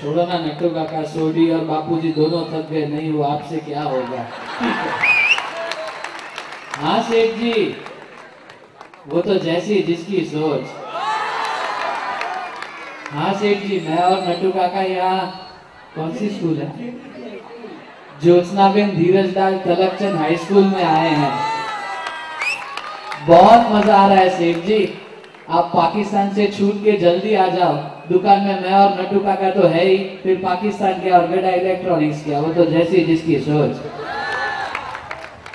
छोड़ो ना नट्टू काका, सोडी और बापूजी दोनों थक गए, नहीं वो आपसे क्या होगा। हाँ सेठ जी, वो तो जैसी जिसकी सोच। हाँ सेठ जी, मैं और नट्टू काका यहाँ कौन सी स्कूल है, ज्योत्सनाबेन धीरजलाल तलकचंद हाई स्कूल में आए हैं। बहुत मजा आ रहा है सेठ जी, आप पाकिस्तान से छूट के जल्दी आ जाओ। दुकान में मैं और नट्टू काका तो है ही, फिर पाकिस्तान के और गड़ा इलेक्ट्रॉनिक्स क्या, वो तो जैसी जिसकी सोच।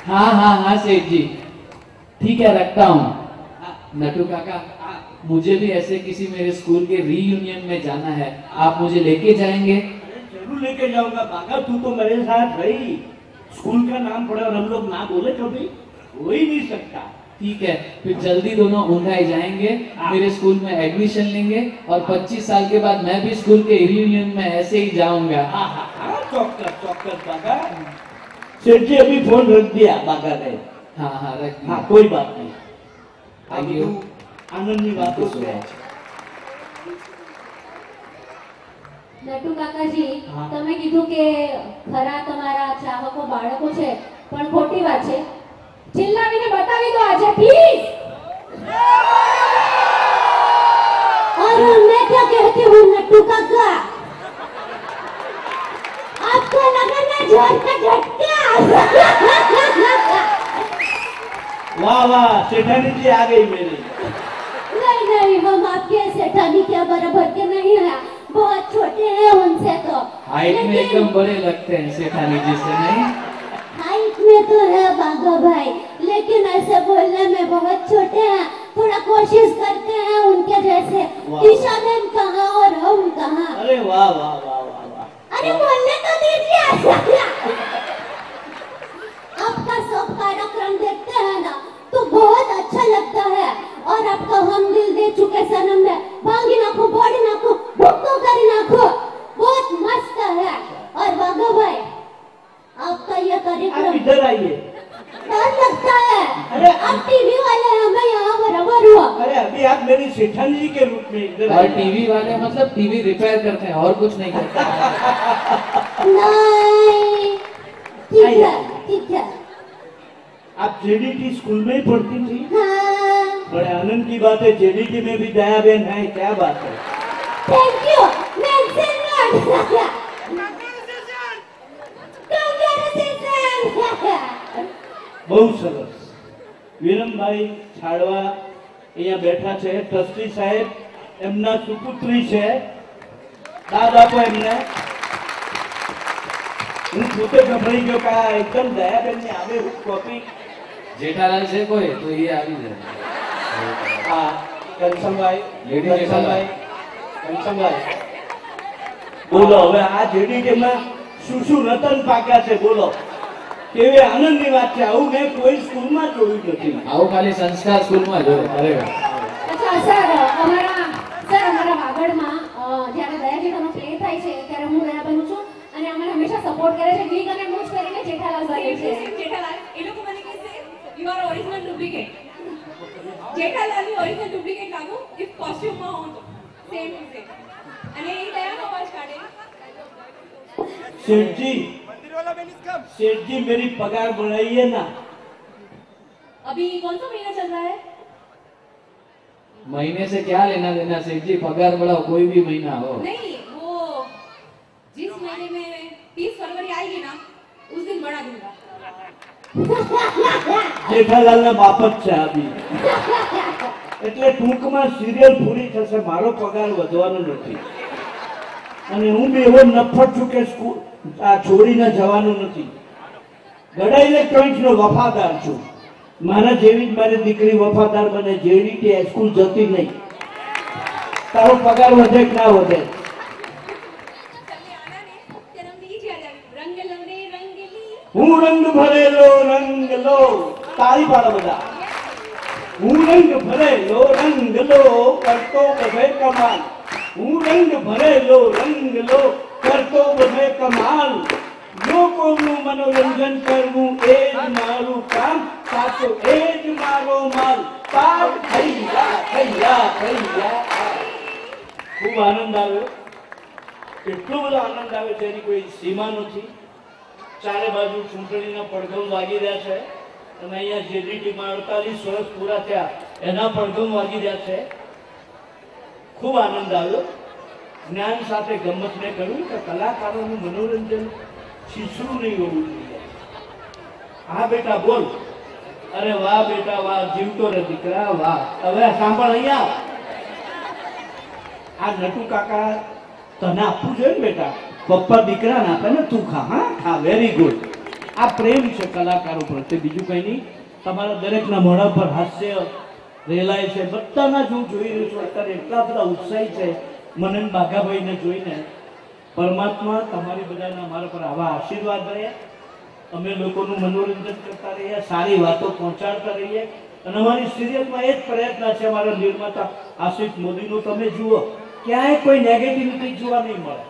हाँ हाँ हाँ सेठ जी, ठीक है रखता हूँ। नट्टू काका, मुझे भी ऐसे किसी मेरे स्कूल के रीयूनियन में जाना है, आप मुझे लेके जाएंगे? जरूर लेके जाऊंगा बागा, तू तो मेरे साथ रही। स्कूल का नाम पड़ा और हम लोग ना बोले कभी, हो ही नहीं सकता। ठीक है, फिर जल्दी दोनों ऊंधाई जाएंगे, मेरे स्कूल में एडमिशन लेंगे और 25 साल के बाद मैं भी स्कूल के रीयूनियन में ऐसे ही जाऊंगा। चौक्कस चौक्कस बागा। सेठ जी अभी फोन रख दिया बागा ने। हाँ हाँ रख दिया। हाँ कोई बात नहीं। Thank you. आनंद की बात हो। નટુ કાકાજી, તમે કીધું કે ખરા તમારા ચાહકો બાળકો છે, પણ ખોટી વાત છે। ચિલ્લાવીને બતાવી દો આજે પ્લીઝ। और मैं क्या कहती हूँ नट्टू काका, आपको लगा ना जोर का झटका। वाह वाह, सेठानी जी आ गई मेरी। नहीं नहीं, हम आपके सेठानी के बराबर के नहीं है, बहुत छोटे हैं उनसे तो। हाइट में एकदम बड़े लगते हैं सेठानी जी से, नहीं? हाइट में तो है बागा भाई, लेकिन ऐसे बोलने में बहुत छोटे हैं। थोड़ा कोशिश करते हैं उनके जैसे। ईशा मैम कहाँ और हम कहाँ। अरे वाह वाह वाह वाह वाह। अरे बोलने तो दीजिए। आपका सब कार्यक्रम देखते हैं ना तो बहुत अच्छा लगता है, और आपका हम दिल दे चुके सनम में भांगी नाखो, बॉडी नाखो, भुक्को करी नाखो, बहुत मस्त है। और बागा भाई, आपका ये कार्यक्रम इधर आइए। डर लगता है। अरे आप टीवी वाले हैं, मैं यहाँ बराबर हुआ। अरे अभी आप मेरी सेठानी जी के रूप में इधर और टीवी वाले मतलब टीवी रिपेयर करते हैं और कुछ नहीं करते। नहीं, ठीक है ठीक है। आप जेडीटी स्कूल में ही पढ़ती थी? हाँ। बड़े आनंद की बात है, जेडीटी में भी दया बहन है, क्या बात है। Thank you. बहुत सरस। વિરમભાઈ છાડવા અહીંયા બેઠા છે, ટ્રસ્ટી સાહેબ એમના સુપુત્રી છે, દાદ આપો એમને। હું પોતે ગભરાઈ ગયો કે આ એકદમ દયાબેનની આવે કોપી। જેઠાલાલ છે કોઈ તો એ આવી જાય। હા કંસમભાઈ, કંસમભાઈ બોલો હવે આ જેડીટીમાં શું શું રતન પાક્યા છે, બોલો કેવી આનંદની વાત છે। આવું મેં કોઈ સ્કૂલમાં જોયું નથી। આવું ખાલી સંસ્કાર સ્કૂલમાં જોયું। અરે અચ્છા સર, અમારા વાગડમાં જ્યારે દયાજીનો પ્લે થાય છે ત્યારે હું દયા બનું છું, અને અમને હંમેશા સપોર્ટ કરે છે। વીક અને મૂછ કરીને જેઠાલાલ ભાઈ છે। જેઠાલાલ એ લોકો મને કહે છે યુ આર ઓરિજિનલ ડુપ્લિકેટ। જેઠાલાલની ઓરિજિનલ ડુપ્લિકેટ લાગુ ઇફ કોસ્ટ્યુમમાં હોઉં તો સેમ ટુ સેમ। અને એ દયાનો અવાજ કાઢે। सेठ जी मेरी पगार बढ़ाइए ना। अभी कौन सा महीना चल रहा है? महीने से क्या लेना देना सेठ जी, पगार बढ़ाओ कोई भी महीना हो। नहीं, वो जिस महीने में 30 फरवरी आएगी ना उस दिन बढ़ा दूंगा। जेठालाल ना बापत છે અભી, એટલે ટૂંકમાં સિરિયલ પૂરી થશે, મારો પગાર વધવાનો નથી। અને હું બી એવો નફટ છું કે સ્કૂલ આ છોડીને જવાનો નથી। ગડા ઇલેક્ટ્રોનિક્સ નો વફાદાર છું, મારા જેવી જ મારી દીકરી વફાદાર બને। જેડીટી સ્કૂલ જતી નહીં। તારો પગાર વધે કે ના વધે? હું રંગ ભરેલો રંગ લો, તાળી પાડો બધા। હું રંગ ભરેલો રંગ લો, કરતો બધે કમાલ। હું રંગ ભરેલો રંગ લો, કરતો બધે કમાલ। લોકોનું મનોરંજન કરવું એ જ મારું કામ, સાચો એ જ મારો માલ। પાર થૈયા થૈયા થૈયા। ખૂબ આનંદ આવ્યો। એટલો બધો આનંદ આવે છે એની કોઈ સીમા નથી. ચારે બાજુ ચૂંટણીના પડઘમ વાગી રહ્યા છે અને અહીંયા જેડીટીમાં 48 વર્ષ પૂરા થયા એના પડઘમ વાગી રહ્યા છે. ખૂબ આનંદ આવ્યો. જ્ઞાન સાથે ગમ્મતને કહ્યું કે કલાકારોનું મનોરંજન છીછરું નહીં હોવું જોઈએ. હા બેટા બોલ. અરે વાહ બેટા વાહ, જીવતો રે દીકરા વાહ. હવે સાંભળ અહીંયા, આ નટુ કાકા તને આપવું જોઈએ ને બેટા. પપ્પા દીકરાને આપે ને, તું ખા. હા ખા, વેરી ગુડ. આ પ્રેમ છે કલાકારો પ્રત્યે, બીજું કઈ નહીં. તમારા દરેકના મોઢા પર હાસ્ય રેલાય છે. બધાના જ હું જોઈ રહ્યો છું અત્યારે, એટલા બધા ઉત્સાહી છે મને બાઘાભાઈને જોઈને. પરમાત્મા તમારી બધાના અમારા પર આવા આશીર્વાદ રહે. અમે લોકોનું મનોરંજન કરતા રહીએ, સારી વાતો પહોંચાડતા રહીએ. અને અમારી સિરિયલમાં એ જ પ્રયત્ન છે અમારા નિર્માતા આશિષ મોદીનું. તમે જુઓ, ક્યાંય કોઈ નેગેટિવિટી જોવા નહીં મળે,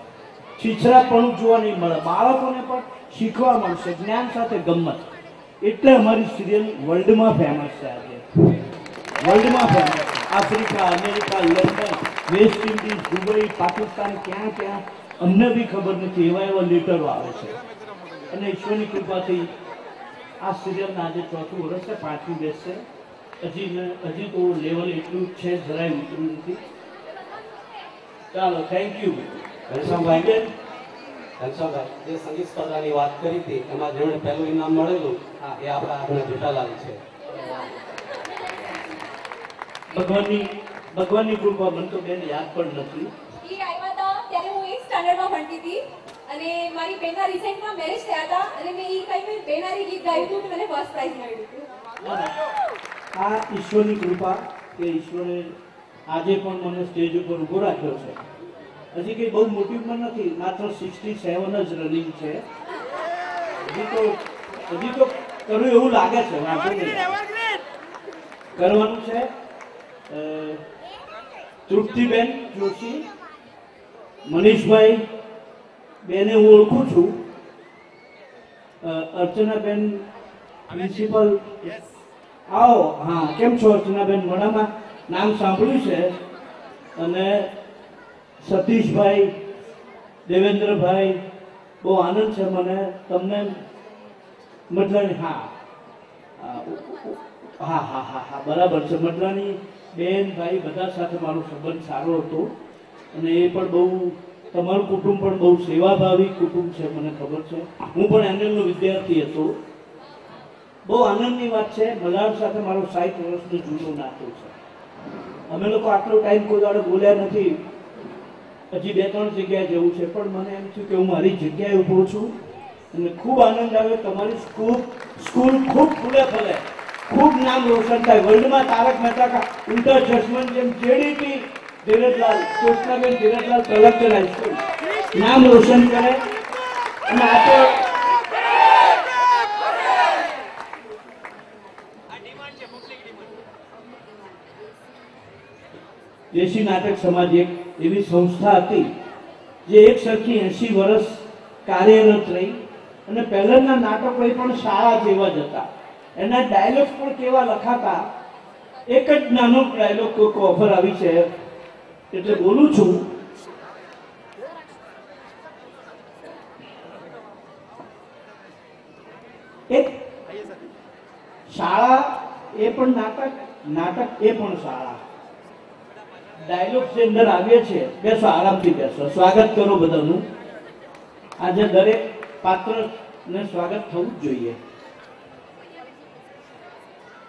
છીછરાપણું જોવા નહીં મળે. બાળકોને પણ શીખવા મળશે, જ્ઞાન સાથે ગમ્મત. એટલે અમારી સિરિયલ વર્લ્ડમાં ફેમસ છે. આજે વર્લ્ડમાં famous. Africa, America, London, West Indies, Dubai, Pakistan, ક્યાં ક્યાં અમને બી ખબર નથી, એવા એવા લેટરો આવે છે. અને ઈશ્વરની કૃપાથી આ સિરિયલના આજે 4થું વર્ષ છે, 5મી બેસશે. હજી તો લેવલ એટલું જ છે, જરાય ઉતર્યું નથી. ચાલો, થેન્ક યુ. ઘનશ્યામભાઈ, જે સંગીત સ્પર્ધાની વાત કરી હતી એમાં જેમણે પહેલું ઇનામ મળેલું એ આપણા આપણા જેઠાલાલ છે. ભગવાનની કૃપા. મને તો બેન યાદ પણ નથી. ઈ આવ્યા હતા ત્યારે હું 8th સ્ટાન્ડર્ડમાં ભણતી હતી અને મારી બેનના રિસેન્ટમાં મેરેજ થયા હતા અને મેં ઈ ટાઈમે બેનારી ગીત ગાયું હતું અને મને ફર્સ્ટ પ્રાઇઝ મળ્યું હતું. આ ઈશ્વરની કૃપા કે ઈશ્વરે આજે પણ મને સ્ટેજ ઉપર ઊભો રાખ્યો છે. હજી કંઈ બહુ મોટી ઉંમર નથી, માત્ર 67 જ રનિંગ છે. હજી તો કરવું એવું લાગે છે, વાંધો નહીં, કરવાનું છે. તૃપ્તિબેન જોશી, મનીષભાઈ બેને હું ઓળખું છું. અર્ચનાબેન પ્રિન્સિપલ, આવો. હા, કેમ છો અર્ચનાબેન? મોડામાં નામ સાંભળ્યું છે. અને સતીશભાઈ, દેવેન્દ્રભાઈ, બહુ આનંદ છે મને તમને. મદલાની, હા હા હા હા હા બરાબર છે. મદલાની બેન ભાઈ બધા સાથે મારો સંબંધ સારો હતો અને એ પણ બહુ, તમારું કુટુંબ પણ બહુ સેવાભાવી કુટુંબ છે, મને ખબર છે. હું પણ એનએલનો વિદ્યાર્થી હતો. બહુ આનંદની વાત છે. મલાડ સાથે મારો 60 વર્ષનો જૂનો નાતો છે. અમે લોકો આટલો ટાઈમ કોઈ દાડે બોલ્યા નથી. હજી 2-3 જગ્યાએ જવું છે, પણ મને એમ થયું કે હું મારી જગ્યાએ ઊભો છું અને ખૂબ આનંદ આવ્યો. તમારી સ્કૂલ ખૂબ ફૂલે ફલે, ખૂબ નામ રોશન થાય વર્લ્ડમાં. તારક મહેતા કા ઉલ્ટા ચશ્મા જેમ જેડીટી ધીરજલાલ, કૃષ્ણાબેન ધીરજલાલ કલેક્ટર હાઈસ્કૂલ નામ રોશન કરે. અને આ તો દેશી નાટક સમાજ એક એવી સંસ્થા હતી જે એક સરખી 80 વર્ષ કાર્યરત રહી. અને પહેલાના નાટકો પણ શાળા જેવા જ હતા. એના ડાયલોગ પણ કેવા લખાતા. એક જ નાનો ડાયલોગ કોઈ ઓફર આવી છે એટલે બોલું છું. એક શાળા એ પણ નાટક, નાટક એ પણ શાળા. ડાયલોગ જે અંદર આવે છે, બેસો, આરામથી બેસો, સ્વાગત કરો બધાનું. આજે દરેક પાત્રને સ્વાગત થવું જ જોઈએ.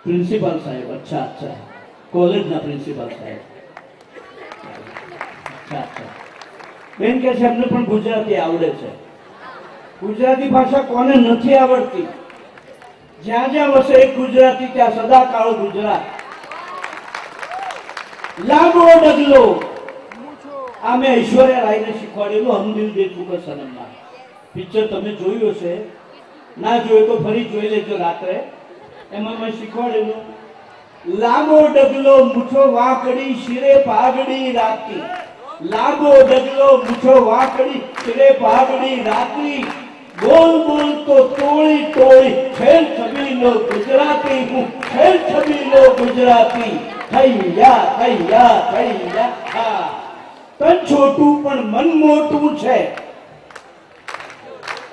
પ્રિન્સિપાલ સાહેબ, અચ્છા અચ્છા, કોલેજના પ્રિન્સિપાલ સાહેબ, અચ્છા અચ્છા. બેન કે છે એમને પણ ગુજરાતી આવડે છે. ગુજરાતી ભાષા કોને નથી આવડતી? જ્યાં જ્યાં વસે એક ગુજરાતી ત્યાં સદાકાળ ગુજરાત. લાંબો ડગલો, આ મેં ઐશ્વર્યા રાયને શીખવાડેલું હમ દિલ દે ચુકે સનમમાં. પિક્ચર તમે જોયું હશે, ના જોયું તો ફરી જોઈ લેજો રાત્રે. એમાં મેં શીખવાડેલું લાંબો ડગલો મૂછો વાંકડી શિરે પાઘડી રાતી. લાંબો ડગલો મૂછો વાંકડી શિરે પાઘડી રાતી. બોલ બોલ તો તોડી તોડી ખેલ છબીલો ગુજરાતી હું, ખેલ છબીલો ગુજરાતી. થૈયા થૈયા થૈયા. હા, તન છોટું પણ મન મોટું છે.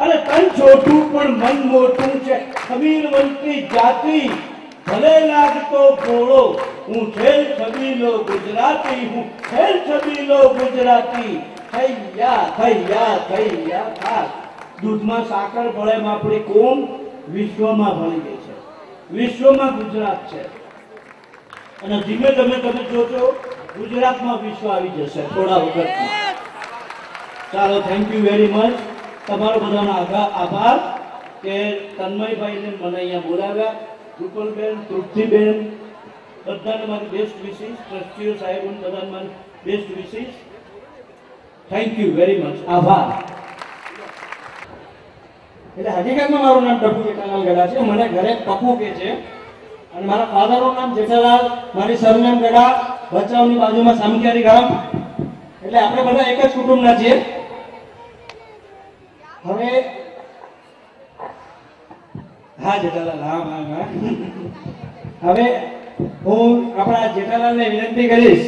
અરે તન છોટું પણ મન મોટું છે. ખમીરવંતી જાતિ ભલે લાગતો ભોળો, હું ખેલ છબીલો ગુજરાતી, હું ખેલ છબીલો ગુજરાતી. થૈયા થૈયા થૈયા ખાસ. દૂધમાં સાકર ભળે એમ આપણી કોમ વિશ્વમાં ભળી ગઈ છે. વિશ્વમાં ગુજરાત છે. અને ધીમે ધીમે તમે જોજો ગુજરાતમાં વિશ્વ આવી જશે થોડા વખતમાં. ચાલો, થેન્ક યુ વેરી મચ. તમારો બધાનો આભાર કે તન્મયભાઈને મને અહીંયા બોલાવ્યા. રૂપલબેન, તૃપ્તિબેન, બધાને મારી બેસ્ટ વિશિસ. ટ્રસ્ટીઓ સાહેબ બધાને મારી best wishes. Thank you very much. આભાર. એટલે હકીકતમાં મારું નામ ટપુ જેઠાલાલ ગડા છે. મને ઘરે ટપુ કહે છે અને મારા ફાધરનું નામ જેઠાલાલ, મારી સરનેમ ગડા, ભચાઉની બાજુમાં સામખિયારી ગામ. એટલે આપણે બધા એક જ કુટુંબના છીએ. હવે હા જેઠાલાલ, હા હા હા. હવે હું આપણા જેઠાલાલને વિનંતી કરીશ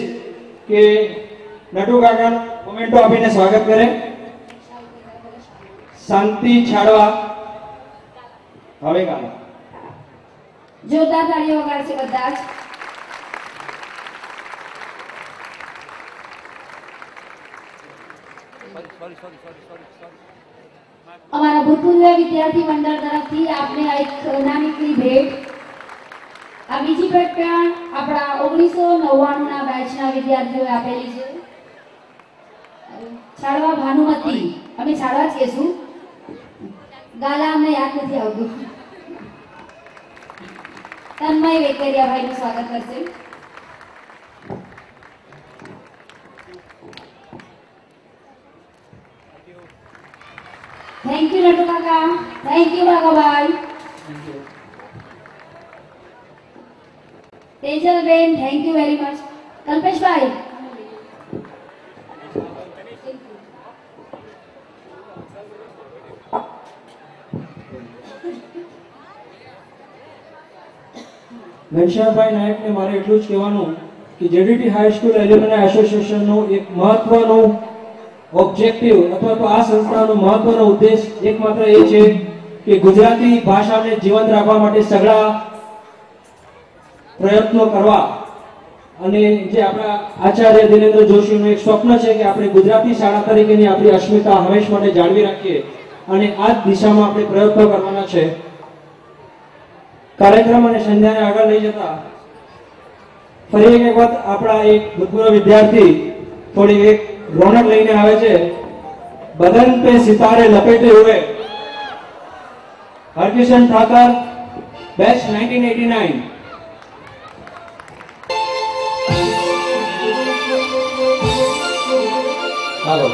કે નટુ કાકા કોમેન્ટો આપીને સ્વાગત કરે. શાંતિ છાડવા હવે ગામ. જોરદાર તાળીઓ વગાડશે બધા જ. અમારા ભૂતપૂર્વ વિદ્યાર્થી મંડળ તરફથી આપને એક નાનકડી ભેટ. આ બીજી ભેટ પણ આપણા 1999 ના બેચના વિદ્યાર્થીઓએ આપેલી છે. છાડવા ભાનુમતી, અમે છાડવા જ કહેશું, ગાલા અમને યાદ નથી આવતું. તન્મય વેકરિયાભાઈનું સ્વાગત કરશે. Thank you Natu Kaka, thank you Baghabhai. Tejalben, thank you very much. Kalpeshbhai, Ghanshyambhai નાયકને મારે એટલું જ કહેવાનું કે જેડીટી હાઈસ્કૂલ એલ્યુમિનાઈ એસોસિએશનનું એક મહત્વનું ઓબ્જેક્ટિવ અથવા તો આ સંસ્થાનો મહત્વનો ઉદ્દેશ એકમાત્ર એ છે કે ગુજરાતી ભાષાને જીવંત રાખવા માટે સઘળા પ્રયત્નો કરવા. અને જે આપણા આચાર્ય દિનેન્દ્ર જોશીનું એક સ્વપ્ન છે કે આપણે ગુજરાતી શાળા તરીકેની આપણી અસ્મિતા હંમેશ માટે જાળવી રાખીએ, અને આ જ દિશામાં આપણે પ્રયત્નો કરવાના છે. કાર્યક્રમ અને સંધ્યાને આગળ લઈ જતા ફરી એક વખત આપણા એક ભૂતપૂર્વ વિદ્યાર્થી થોડી એક રોનક લઈને આવે છે. બદન पे सितारे लपेटे हुए हरकिशन ठाकर, बैच 1989. હાલો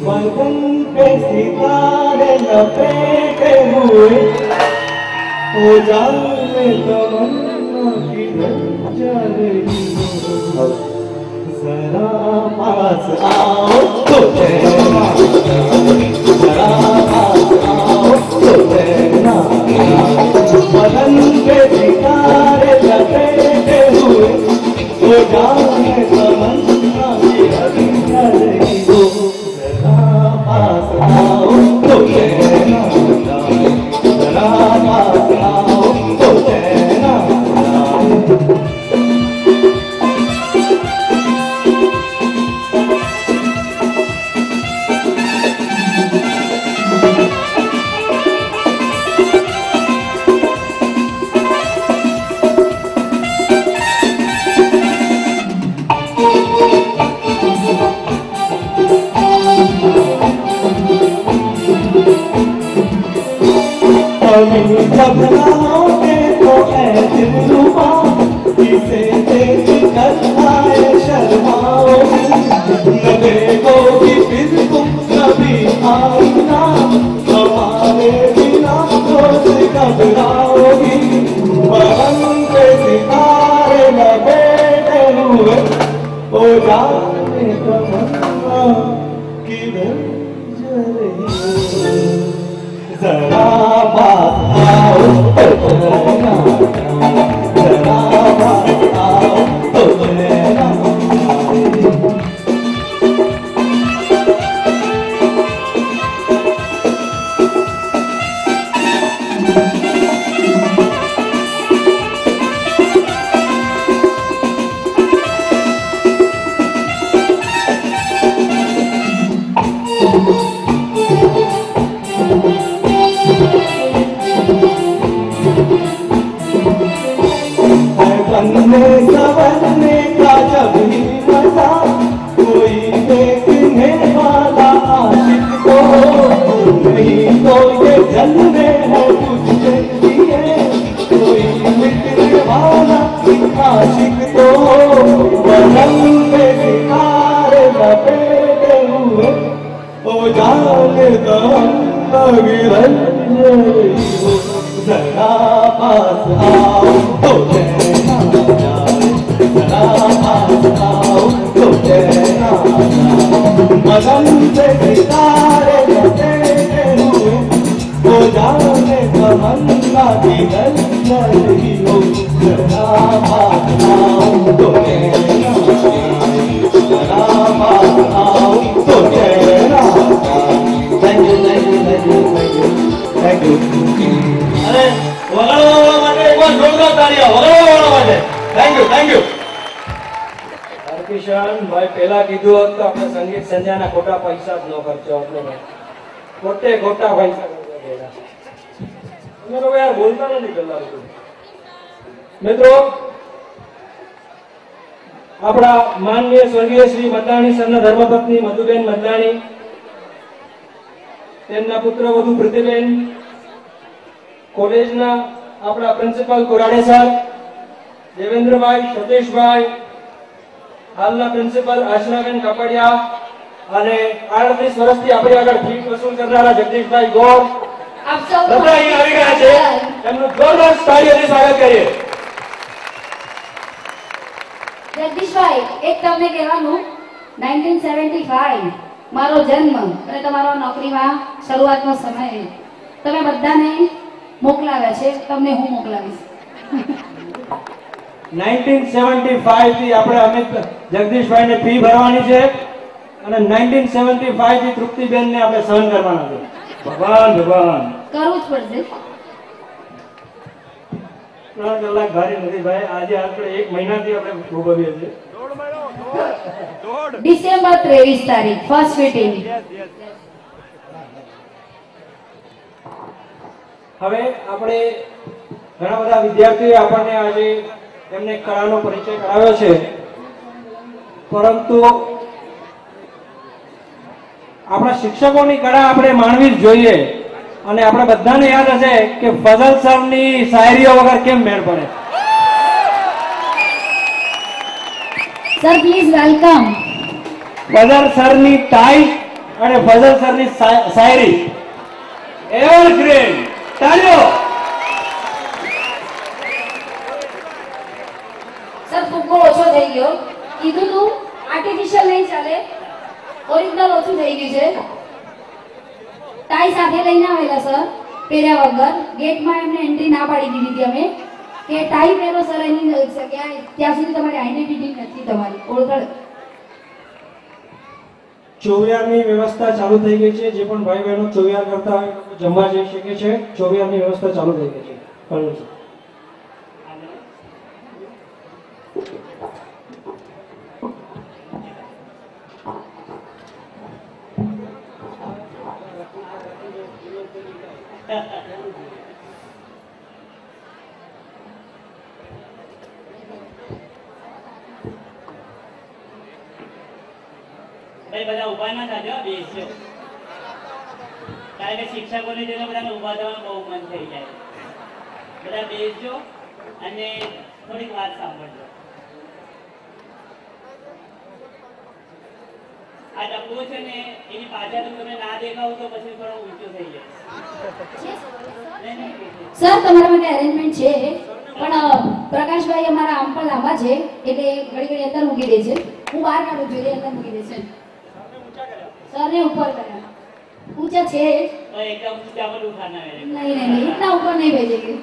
बदन पे सितारे लपेटे हुए, ओ जाने तमन्ना किधर जा रही हो, जरा पास आओ तो चैना, जरा पास आओ तो चैना. बदन पे सितारे लपेटे हुए, ओ जाने तमन्ना किधर जा रही हो, जरा पास आओ तो चैना, जरा पास आओ तो चैना. घबराओगे तो ऐ दिलरुबा, इसे देख कर आए शर्माओगी, न देखोगी फिर तुम कभी आईना, हमारे बिना रोज घबराओगी. बदन पे सितारे लपेटे हुए, ओ जाने तमन्ना किधर जा रही हो, जरा हैं तुझसे दिए कोई मिटने वाला आशिक तो बदल पे सितारे लपेटे हुए ओ जाने गिरन हो जरा पास आओ तो चैना जाए जरा पास आओ तो चैना जाए मदन से सितारे लपेटे हुए वो जाने तमन्ना की गली हो जरा पास आओ तो चैना जाए जरा पास आओ तो चैना जाए thank you thank you thank you thank you thank you अरे વગાડવા માટે એકવાર જોરદાર તાળીઓ વગાડવા માટે થેન્ક યુ કિશન ભાઈ પહેલા કીધું હોત તો આપણે સંગીત સંધ્યાના ખોટા પૈસા જ ન ખર્ચો એટલે ખોટા પૈસા તમે લોકો યાર બોલતા નથી પેલા મિત્રો આપણા માનનીય સ્વર્ગીય શ્રી મતલાણી સરના ધર્મપત્ની મધુબેન મતલાણી તેમના પુત્ર વધુ પ્રીતિબેન કોલેજના આપણા પ્રિન્સિપાલ કોરાડે સર દેવેન્દ્રભાઈ સતીશભાઈ હાલના પ્રિન્સિપલ આશનાબેન કાપડિયા અને 38 વર્ષથી આપણી આગળ ફી વસૂલ કરનારા જગદીશભાઈ ગોર બધા અહીં આવી ગયા છે એમનું જોરદાર તાળીઓથી સ્વાગત કરીએ જગદીશભાઈ એક તમને કહેવાનું 1975 મારો જન્મ અને તમારો નોકરીમાં શરૂઆતનો સમય તમે બધાને મોકલાવ્યા છે તમને હું મોકલાવીશ 1975 થી આપણે અમિત જગદીશભાઈને ફી ભરવાની છે અને 1975 થી તૃપ્તિબેનને આપણે સહન કરવાના છે ભગવાન કરવું જ પડશે 3 કલાક ભારી નથી ભાઈ આજે આપણે 1 મહિનાથી આપણે ભોગવીએ છીએ ડિસેમ્બર 23 તારીખ ફર્સ્ટ મીટિંગ હવે આપણે ઘણા બધા વિદ્યાર્થીઓ આપણને આજે એમને કળાનો પરિચય કરાવ્યો છે પરંતુ આપણા શિક્ષકોની કળા આપણે માણવી જ જોઈએ અને આપણે બધાને યાદ હશે કે ફઝલ સરની શાયરીઓ વગર કેમ મેળ પડે સર પ્લીઝ વેલકમ ફઝલ સરની ટાઈ અને ફઝલ સરની શાયરી એવરગ્રીન તાળીઓ સર ફુગ્ગો ઓછો થઈ ગયો કીધું તું આર્ટિફિશિયલ નહીં ચાલે ઓરિજિનલ ઓછું થઈ ગયું છે ટાઈ સાથે લઈને આવેલા સર પહેર્યા વગર ગેટમાં એમને એન્ટ્રી ના પાડી દીધી હતી અમે કે ટાઈ પહેરો સર એની ત્યાં સુધી તમારી આઈડેન્ટિટી નથી તમારી ઓળખ ચોવિયારની વ્યવસ્થા ચાલુ થઈ ગઈ છે જે પણ ભાઈ બહેનો ચોવિયાર કરતા હોય જમવા જઈ શકે છે ચોવિયારની વ્યવસ્થા ચાલુ થઈ ગઈ છે કરું છું ભાઈ બધા ઉભા ના થાજો બેસજો કારણ કે શિક્ષકોને જોઈને બધાને ઉભા થવાનું બહુ મન થઈ જાય બધા બેસજો અને થોડીક વાત સાંભળજો આ ડબ્બો છે ને એની પાછળ તમે ના દેખાવ તો પછી થોડો ઊંચો થઈ જાય સર તમારા માટે અરેન્જમેન્ટ છે પણ પ્રકાશભાઈ અમારા આમ પણ લાંબા છે એટલે ઘડી ઘડી અંદર મૂકી દે છે હું બહાર કાઢું છું એટલે અંદર મૂકી દે છે સરને ऊपर करना ऊंचा छे एकदम ऊंचा पर उठाना है नहीं इतना ऊपर नहीं भेजेंगे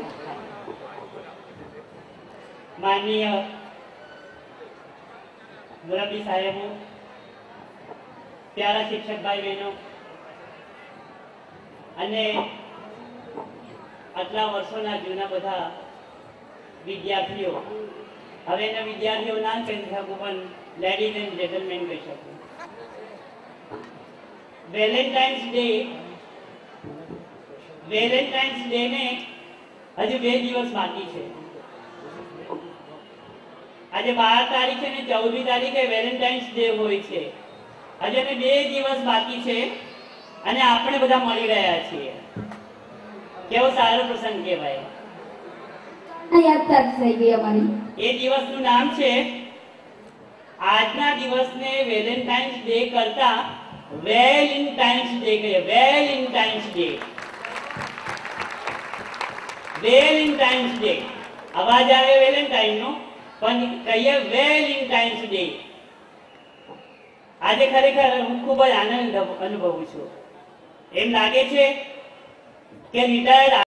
माननीय मुरब्बी साहेबो प्यारा शिक्षक भाई बहनों અને આટલા વર્ષોના જૂના બધા વિદ્યાર્થીઓ હવે એના વિદ્યાર્થીઓ ના કહી શકું પણ લેડીઝ એન્ડ જેન્ટલમેન કહી શકું વેલેન્ટાઇન્સ ડે ને હજુ 2 દિવસ બાકી છે આજે 12 તારીખ છે ને 14મી તારીખે વેલેન્ટાઇન્સ ડે હોય છે હજુ 2 દિવસ બાકી છે અને આપણે બધા મળી રહ્યા છીએ કેવો સારો પ્રસંગ કહેવાય. આ યાદ થઈ ગઈ અમારી. એ દિવસનું નામ છે, આજના દિવસને વેલેન્ટાઇન્સ ડે કરતા વેલેન્ટાઇન્સ ડે કહીએ. Valentine's day, Valentine's day. અવાજ આવે વેલેન્ટાઇન નો, પણ કહીએ વેલેન્ટાઇન્સ ડે. આજે ખરેખર હું ખૂબ જ આનંદ અનુભવું છું. એમ લાગે છે કે રિટાયર્ડ